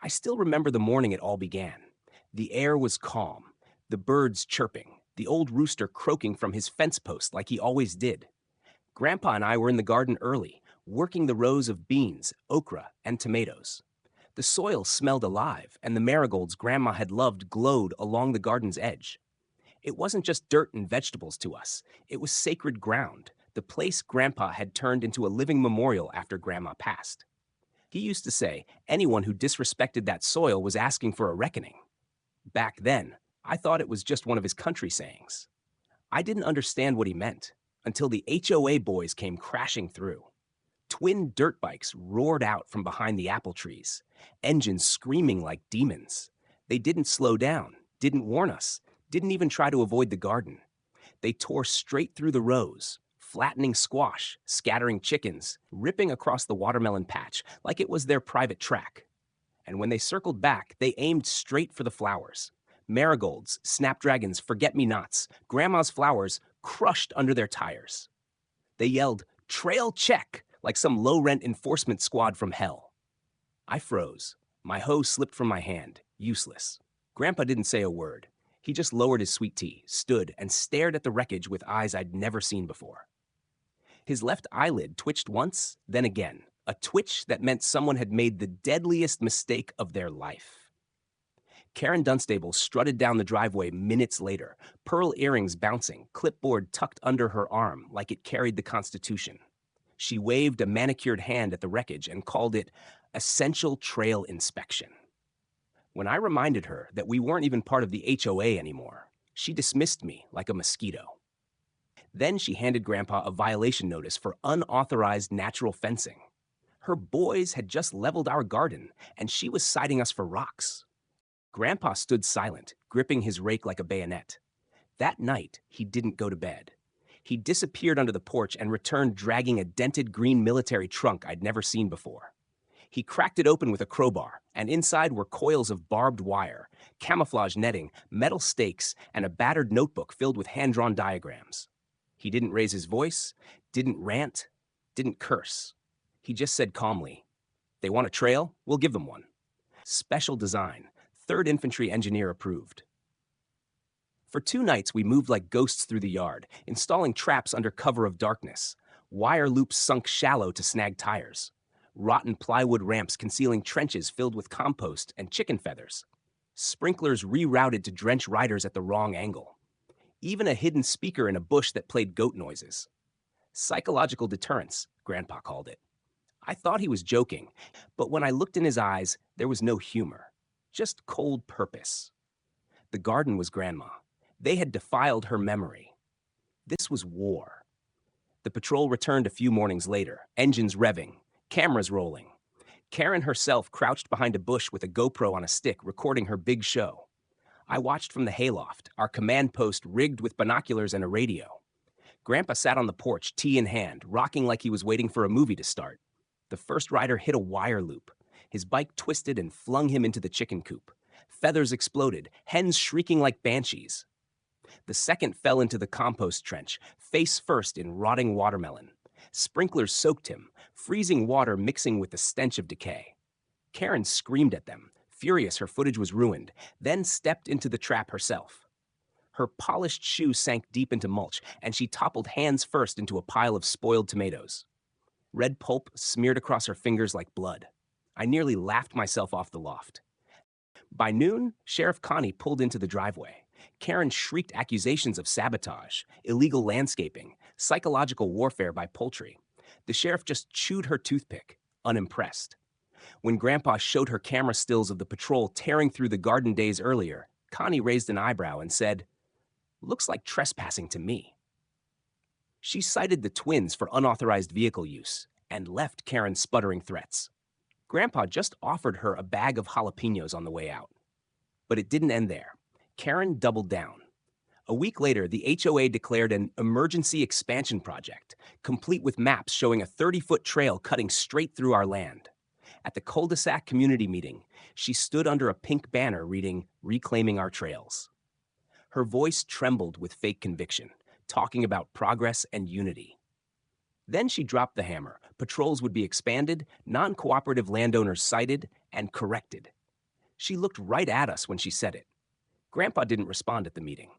I still remember the morning it all began. The air was calm, the birds chirping, the old rooster croaking from his fence post like he always did. Grandpa and I were in the garden early, working the rows of beans, okra, and tomatoes. The soil smelled alive, and the marigolds Grandma had loved glowed along the garden's edge. It wasn't just dirt and vegetables to us, it was sacred ground, the place Grandpa had turned into a living memorial after Grandma passed. He used to say anyone who disrespected that soil was asking for a reckoning. Back then, I thought it was just one of his country sayings. I didn't understand what he meant until the HOA boys came crashing through. Twin dirt bikes roared out from behind the apple trees, engines screaming like demons. They didn't slow down, didn't warn us, didn't even try to avoid the garden. They tore straight through the rows, flattening squash, scattering chickens, ripping across the watermelon patch like it was their private track. And when they circled back, they aimed straight for the flowers. Marigolds, snapdragons, forget-me-nots, Grandma's flowers crushed under their tires. They yelled, "Trail check!" like some low-rent enforcement squad from hell. I froze. My hoe slipped from my hand, useless. Grandpa didn't say a word. He just lowered his sweet tea, stood, and stared at the wreckage with eyes I'd never seen before. His left eyelid twitched once, then again, a twitch that meant someone had made the deadliest mistake of their life. Karen Dunstable strutted down the driveway minutes later, pearl earrings bouncing, clipboard tucked under her arm like it carried the Constitution. She waved a manicured hand at the wreckage and called it essential trail inspection. When I reminded her that we weren't even part of the HOA anymore, she dismissed me like a mosquito. Then she handed Grandpa a violation notice for unauthorized natural fencing. Her boys had just leveled our garden, and she was citing us for rocks. Grandpa stood silent, gripping his rake like a bayonet. That night, he didn't go to bed. He disappeared under the porch and returned dragging a dented green military trunk I'd never seen before. He cracked it open with a crowbar, and inside were coils of barbed wire, camouflage netting, metal stakes, and a battered notebook filled with hand-drawn diagrams. He didn't raise his voice, didn't rant, didn't curse. He just said calmly, "They want a trail? We'll give them one. Special design, 3rd Infantry Engineer approved." For 2 nights, we moved like ghosts through the yard, installing traps under cover of darkness, wire loops sunk shallow to snag tires, rotten plywood ramps concealing trenches filled with compost and chicken feathers, sprinklers rerouted to drench riders at the wrong angle, even a hidden speaker in a bush that played goat noises. Psychological deterrence, Grandpa called it. I thought he was joking, but when I looked in his eyes, there was no humor, just cold purpose. The garden was Grandma. They had defiled her memory. This was war. The patrol returned a few mornings later, engines revving, cameras rolling. Karen herself crouched behind a bush with a GoPro on a stick, recording her big show. I watched from the hayloft, our command post rigged with binoculars and a radio. Grandpa sat on the porch, tea in hand, rocking like he was waiting for a movie to start. The first rider hit a wire loop. His bike twisted and flung him into the chicken coop. Feathers exploded, hens shrieking like banshees. The second fell into the compost trench, face first in rotting watermelon. Sprinklers soaked him, freezing water mixing with the stench of decay. Karen screamed at them, furious her footage was ruined, then stepped into the trap herself. Her polished shoe sank deep into mulch, and she toppled hands first into a pile of spoiled tomatoes. Red pulp smeared across her fingers like blood. I nearly laughed myself off the loft. By noon, Sheriff Connie pulled into the driveway. Karen shrieked accusations of sabotage, illegal landscaping, psychological warfare by poultry. The sheriff just chewed her toothpick, unimpressed. When Grandpa showed her camera stills of the patrol tearing through the garden days earlier, Connie raised an eyebrow and said, "Looks like trespassing to me." She cited the twins for unauthorized vehicle use and left Karen sputtering threats. Grandpa just offered her a bag of jalapenos on the way out. But it didn't end there. Karen doubled down. A week later, the HOA declared an emergency expansion project, complete with maps showing a 30-foot trail cutting straight through our land. At the cul-de-sac community meeting, she stood under a pink banner reading, "Reclaiming Our Trails." Her voice trembled with fake conviction, talking about progress and unity. Then she dropped the hammer. Patrols would be expanded, non-cooperative landowners cited, and corrected. She looked right at us when she said it. Grandpa didn't respond at the meeting.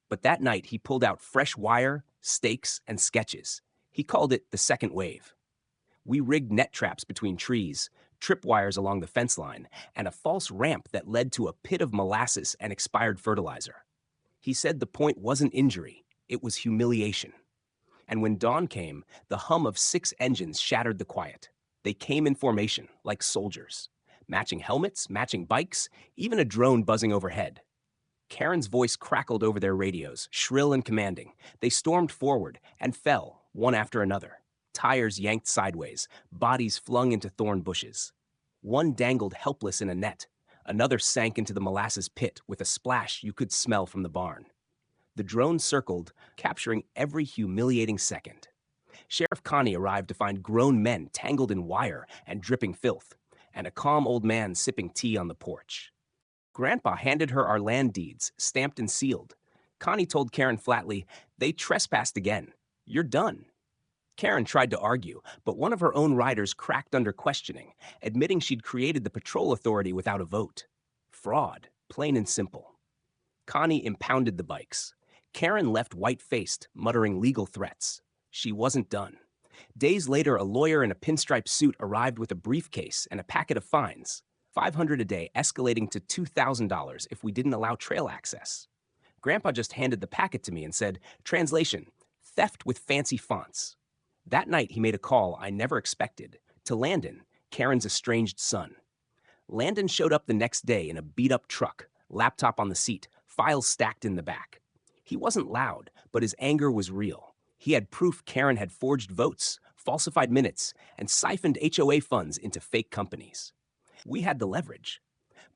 But that night, he pulled out fresh wire, stakes, and sketches. He called it the second wave. We rigged net traps between trees, tripwires along the fence line, and a false ramp that led to a pit of molasses and expired fertilizer. He said the point wasn't injury, it was humiliation. And when dawn came, the hum of 6 engines shattered the quiet. They came in formation, like soldiers. Matching helmets, matching bikes, even a drone buzzing overhead. Karen's voice crackled over their radios, shrill and commanding. They stormed forward and fell, one after another. Tires yanked sideways, bodies flung into thorn bushes. One dangled helpless in a net. Another sank into the molasses pit with a splash you could smell from the barn. The drone circled, capturing every humiliating second. Sheriff Connie arrived to find grown men tangled in wire and dripping filth, and a calm old man sipping tea on the porch. Grandpa handed her our land deeds, stamped and sealed. Connie told Karen flatly, "They trespassed again. You're done." Karen tried to argue, but one of her own riders cracked under questioning, admitting she'd created the patrol authority without a vote. Fraud, plain and simple. Connie impounded the bikes. Karen left white-faced, muttering legal threats. She wasn't done. Days later, a lawyer in a pinstripe suit arrived with a briefcase and a packet of fines. $500 a day, escalating to $2,000 if we didn't allow trail access. Grandpa just handed the packet to me and said, translation, theft with fancy fonts. That night, he made a call I never expected, to Landon, Karen's estranged son. Landon showed up the next day in a beat-up truck, laptop on the seat, files stacked in the back. He wasn't loud, but his anger was real. He had proof Karen had forged votes, falsified minutes, and siphoned HOA funds into fake companies. We had the leverage.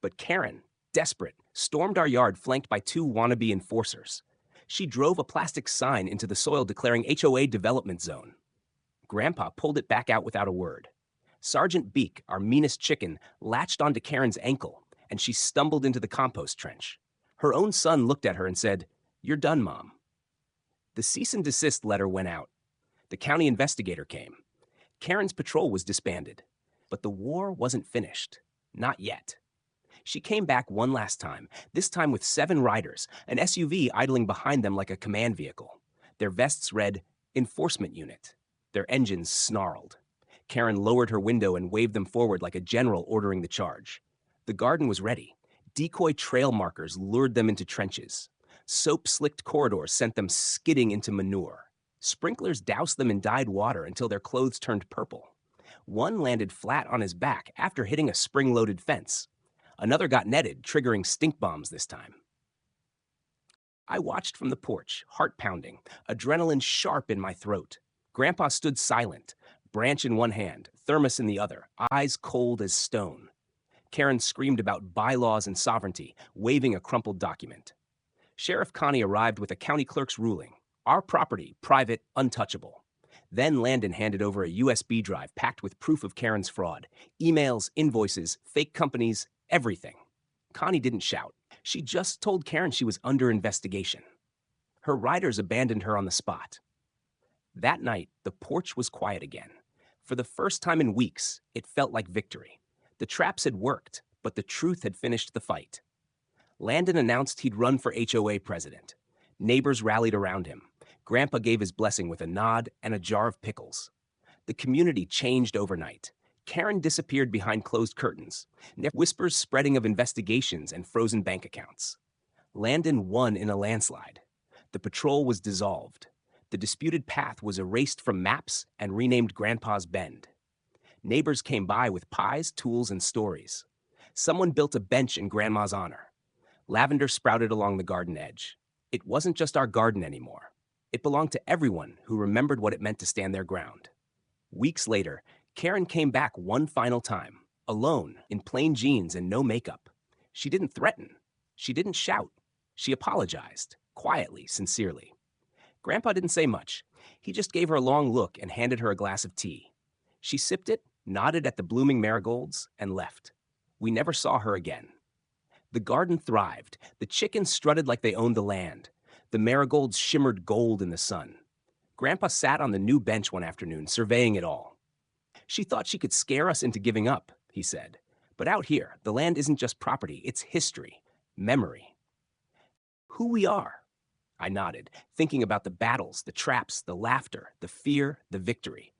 But Karen, desperate, stormed our yard flanked by 2 wannabe enforcers. She drove a plastic sign into the soil declaring HOA development zone. Grandpa pulled it back out without a word. Sergeant Beak, our meanest chicken, latched onto Karen's ankle, and she stumbled into the compost trench. Her own son looked at her and said, "You're done, Mom." The cease and desist letter went out. The county investigator came. Karen's patrol was disbanded. But the war wasn't finished. Not yet. She came back one last time, this time with 7 riders, an SUV idling behind them like a command vehicle. Their vests read, Enforcement Unit. Their engines snarled. Karen lowered her window and waved them forward like a general ordering the charge. The garden was ready. Decoy trail markers lured them into trenches. Soap-slicked corridors sent them skidding into manure. Sprinklers doused them in dyed water until their clothes turned purple. One landed flat on his back after hitting a spring-loaded fence. Another got netted, triggering stink bombs this time. I watched from the porch, heart pounding, adrenaline sharp in my throat. Grandpa stood silent, branch in one hand, thermos in the other, eyes cold as stone. Karen screamed about bylaws and sovereignty, waving a crumpled document. Sheriff Connie arrived with a county clerk's ruling. Our property, private, untouchable. Then Landon handed over a USB drive packed with proof of Karen's fraud. Emails, invoices, fake companies, everything. Connie didn't shout. She just told Karen she was under investigation. Her riders abandoned her on the spot. That night, the porch was quiet again. For the first time in weeks, it felt like victory. The traps had worked, but the truth had finished the fight. Landon announced he'd run for HOA president. Neighbors rallied around him. Grandpa gave his blessing with a nod and a jar of pickles. The community changed overnight. Karen disappeared behind closed curtains, whispers spreading of investigations and frozen bank accounts. Landon won in a landslide. The patrol was dissolved. The disputed path was erased from maps and renamed Grandpa's Bend. Neighbors came by with pies, tools, and stories. Someone built a bench in Grandma's honor. Lavender sprouted along the garden edge. It wasn't just our garden anymore. It belonged to everyone who remembered what it meant to stand their ground. Weeks later, Karen came back one final time, alone, in plain jeans and no makeup. She didn't threaten. She didn't shout. She apologized, quietly, sincerely. Grandpa didn't say much. He just gave her a long look and handed her a glass of tea. She sipped it, nodded at the blooming marigolds, and left. We never saw her again. The garden thrived. The chickens strutted like they owned the land. The marigolds shimmered gold in the sun. Grandpa sat on the new bench one afternoon, surveying it all. She thought she could scare us into giving up, he said. But out here, the land isn't just property, it's history, memory, who we are. I nodded, thinking about the battles, the traps, the laughter, the fear, the victory.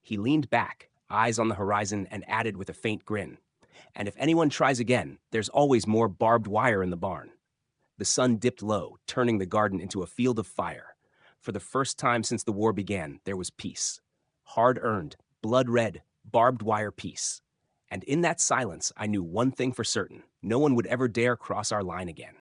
He leaned back, eyes on the horizon, and added with a faint grin, "And if anyone tries again, there's always more barbed wire in the barn." The sun dipped low, turning the garden into a field of fire. For the first time since the war began, there was peace. Hard-earned, blood-red, barbed wire peace. And in that silence, I knew one thing for certain: no one would ever dare cross our line again.